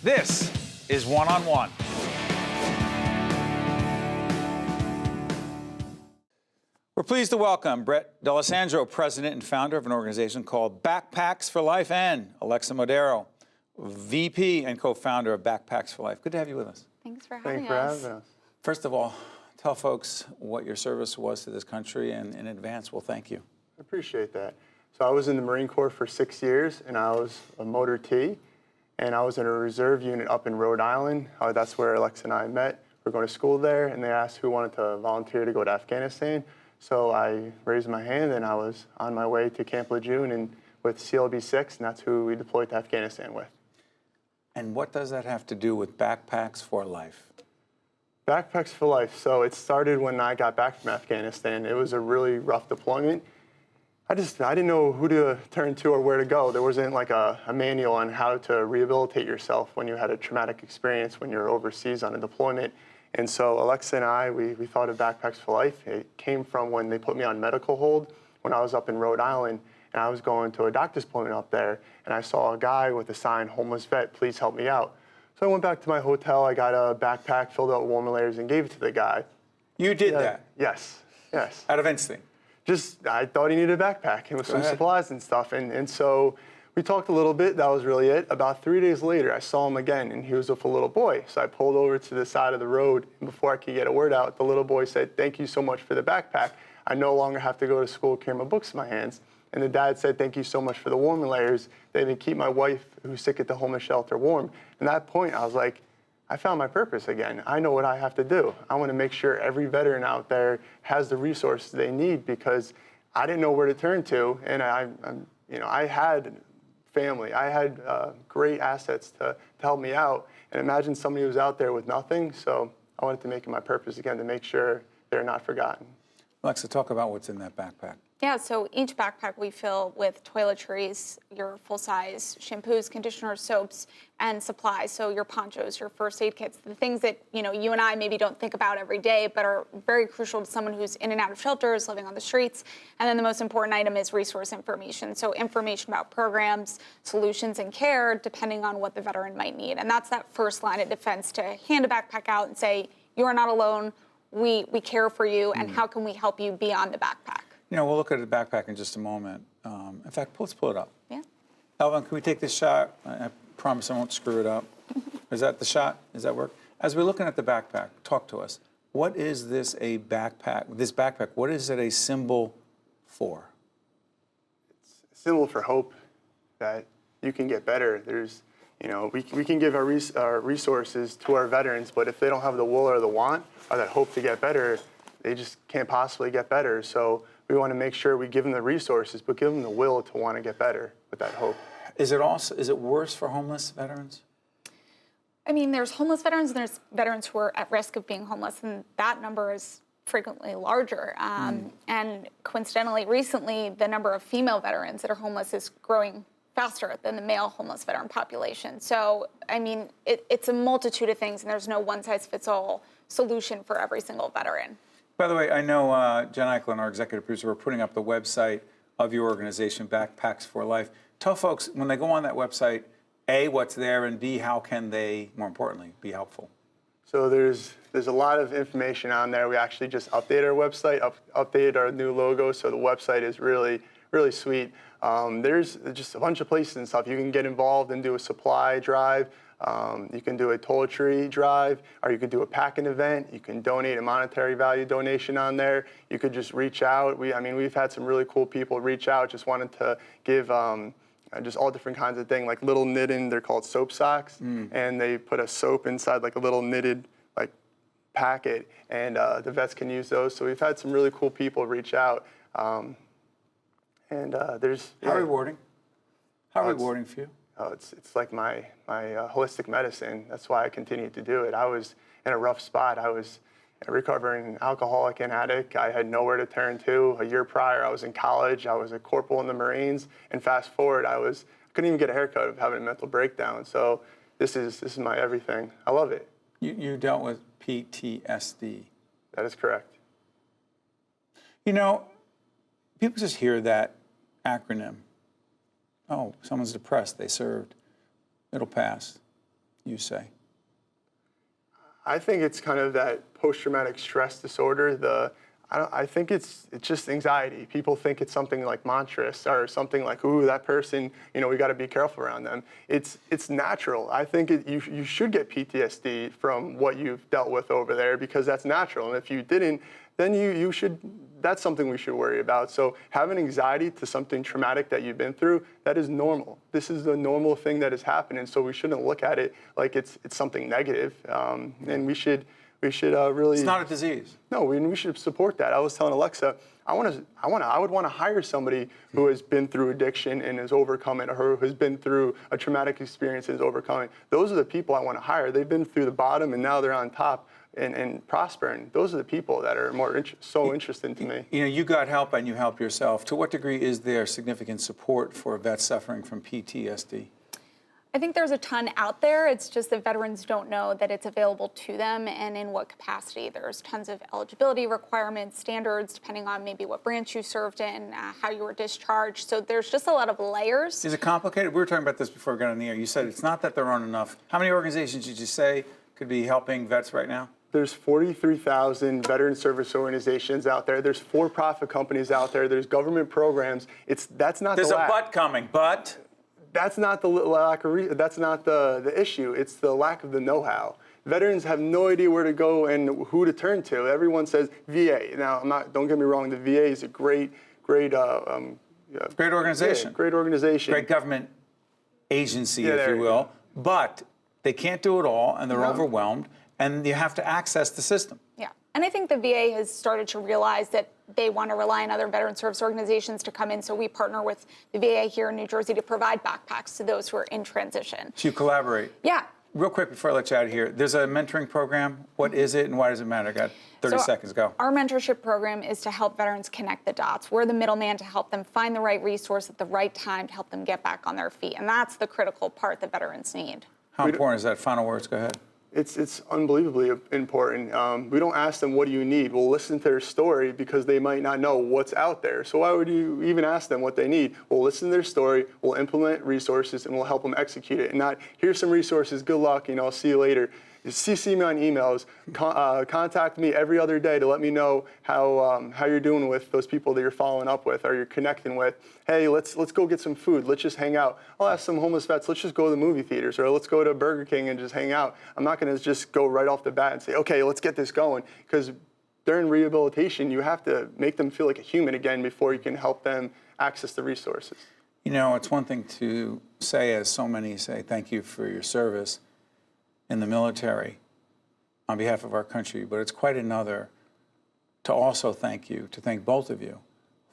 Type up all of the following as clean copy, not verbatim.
This is One on One. We're pleased to welcome Brett D'Alessandro, president and founder of an organization called Backpacks for Life, and Alexa Modero, VP and co-founder of Backpacks for Life. Good to have you with us. Thanks for having us. Thanks for having us. First of all, tell folks what your service was to this country, and in advance, we'll thank you. I appreciate that. So I was in the Marine Corps for 6 years, and I was a motor T, and I was in a reserve unit up in Rhode Island. That's where Alexa and I met. We're going to school there, and they asked who wanted to volunteer to go to Afghanistan. So I raised my hand, and I was on my way to Camp Lejeune and with CLB 6, and that's who we deployed to Afghanistan with. And what does that have to do with Backpacks for Life? Backpacks for Life. So it started when I got back from Afghanistan. It was a really rough deployment. I didn't know who to turn to or where to go. There wasn't like a manual on how to rehabilitate yourself when you had a traumatic experience when you're overseas on a deployment. And so Alexa and I, we thought of Backpacks for Life. It came from when they put me on medical hold when I was up in Rhode Island, and I was going to a doctor's appointment up there, and I saw a guy with a sign, "Homeless vet, please help me out." So I went back to my hotel, I got a backpack filled out with warmer layers and gave it to the guy. You did that? Yes. Out of instinct? Just, I thought he needed a backpack and with some supplies and stuff. And so we talked a little bit, that was really it. About 3 days later, I saw him again, and he was with a little boy. So I pulled over to the side of the road, and before I could get a word out, the little boy said, "Thank you so much for the backpack. I no longer have to go to school carrying my books in my hands." And the dad said, "Thank you so much for the warmer layers. They even keep my wife, who's sick at the homeless shelter, warm." And at that point, I was like, I found my purpose again. I know what I have to do. I want to make sure every veteran out there has the resources they need, because I didn't know where to turn to, and I had family. I had great assets to help me out, and imagine somebody who's out there with nothing. So I wanted to make it my purpose again to make sure they're not forgotten. Alexa, talk about what's in that backpack. Yeah, so each backpack we fill with toiletries, your full-size shampoos, conditioners, soaps, and supplies. So your ponchos, your first aid kits, the things that you and I maybe don't think about every day, but are very crucial to someone who's in and out of shelters, living on the streets. And then the most important item is resource information. So information about programs, solutions, and care, depending on what the veteran might need. And that's that first line of defense, to hand a backpack out and say, "You are not alone. We care for you, and how can we help you beyond the backpack?" We'll look at the backpack in just a moment. In fact, let's pull it up. Yeah. Elvin, can we take this shot? I promise I won't screw it up. Is that the shot? Does that work? As we're looking at the backpack, talk to us. What is this a backpack? This backpack, what is it a symbol for? It's a symbol for hope that you can get better. There's, we can give our resources to our veterans, but if they don't have the will or the want or that hope to get better, they just can't possibly get better. So we want to make sure we give them the resources, but give them the will to want to get better with that hope. Is it worse for homeless veterans? I mean, there's homeless veterans and there's veterans who are at risk of being homeless, and that number is frequently larger. And coincidentally, recently, the number of female veterans that are homeless is growing faster than the male homeless veteran population. So, I mean, it's a multitude of things, and there's no one-size-fits-all solution for every single veteran. By the way, I know Jen Eichlin, our executive producer, we're putting up the website of your organization, Backpacks for Life. Tell folks, when they go on that website, A, what's there, and B, how can they, more importantly, be helpful? So there's a lot of information on there. We actually just updated our website, updated our new logo, so the website is really, really sweet. There's just a bunch of places and stuff. You can get involved and do a supply drive. You can do a toiletry drive, or you can do a packing event. You can donate a monetary value donation on there. You could just reach out. We've had some really cool people reach out, just wanted to give just all different kinds of things, like little knitting. They're called soap socks, and they put a soap inside like a little knitted packet, and the vets can use those. So we've had some really cool people reach out, there's How rewarding? How rewarding for you? It's like my holistic medicine. That's why I continue to do it. I was in a rough spot. I was a recovering alcoholic and addict. I had nowhere to turn to. A year prior, I was in college. I was a corporal in the Marines. And fast forward, I couldn't even get a haircut of having a mental breakdown. So this is my everything. I love it. You dealt with PTSD. That is correct. People just hear that acronym. Oh, someone's depressed, they served, it'll pass. you say? I think it's kind of that post-traumatic stress disorder. I think it's just anxiety. People think it's something like monstrous or something like, ooh, that person, we got to be careful around them. It's natural. I think you should get PTSD from what you've dealt with over there because that's natural. And if you didn't, then you should. That's something we should worry about. So having anxiety to something traumatic that you've been through, that is normal. This is the normal thing that is happening. So we shouldn't look at it like it's something negative. And we should really. It's not a disease. No, we should support that. I was telling Alexa, I would want to hire somebody who has been through addiction and has overcome it, or who has been through a traumatic experience and is overcoming. Those are the people I want to hire. They've been through the bottom and now they're on top and prospering. Those are the people that are so interesting to me. You got help and you help yourself. To what degree is there significant support for vets suffering from PTSD? I think there's a ton out there. It's just that veterans don't know that it's available to them and in what capacity. There's tons of eligibility requirements, standards, depending on maybe what branch you served in, how you were discharged. So there's just a lot of layers. Is it complicated? We were talking about this before we got on the air. You said it's not that there aren't enough. How many organizations did you say could be helping vets right now? There's 43,000 veteran service organizations out there. There's for-profit companies out there. There's government programs. That's not There's the a lack. but coming, but? That's not the lack of that's not the issue. It's the lack of the know-how. Veterans have no idea where to go and who to turn to. Everyone says VA. Now, don't get me wrong, the VA is a great Great organization. Yeah, great organization. Great government agency, if you will. But they can't do it all, and they're overwhelmed, and you have to access the system. Yeah, and I think the VA has started to realize that they want to rely on other veteran service organizations to come in, so we partner with the VA here in New Jersey to provide backpacks to those who are in transition. So you collaborate. Yeah. Real quick before I let you out of here, there's a mentoring program. What is it and why does it matter? I got 30 seconds, go. Our mentorship program is to help veterans connect the dots. We're the middleman to help them find the right resource at the right time to help them get back on their feet, and that's the critical part that veterans need. How important is that? Final words, go ahead. It's unbelievably important. We don't ask them, what do you need? We'll listen to their story because they might not know what's out there. So why would you even ask them what they need? We'll listen to their story, we'll implement resources, and we'll help them execute it. And not, here's some resources, good luck, I'll see you later. CC me on emails, contact me every other day to let me know how you're doing with those people that you're following up with or you're connecting with. Hey, let's go get some food. Let's just hang out. I'll ask some homeless vets, let's just go to the movie theaters or let's go to Burger King and just hang out. I'm not going to just go right off the bat and say, okay, let's get this going. Because during rehabilitation, you have to make them feel like a human again before you can help them access the resources. It's one thing to say, as so many say, thank you for your service in the military on behalf of our country, but it's quite another to also thank you, to thank both of you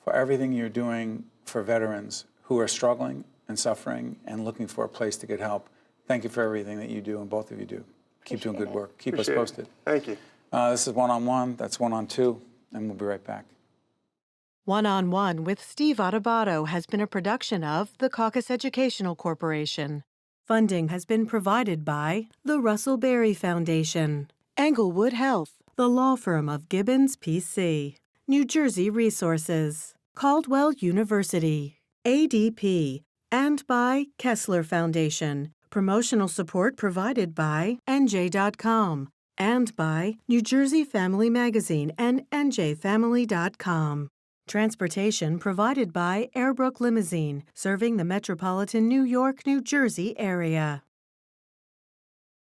for everything you're doing for veterans who are struggling and suffering and looking for a place to get help. Thank you for everything that you do and both of you do. Keep doing good work. Keep us posted. Thank you. This is One-on-One, that's One-on-Two, and we'll be right back. One-on-One with Steve Adubato has been a production of the Caucus Educational Corporation. Funding has been provided by the Russell Berry Foundation, Englewood Health, the law firm of Gibbons, P.C., New Jersey Resources, Caldwell University, ADP, and by Kessler Foundation. Promotional support provided by NJ.com and by New Jersey Family Magazine and NJFamily.com. Transportation provided by Airbrook Limousine, serving the metropolitan New York, New Jersey area.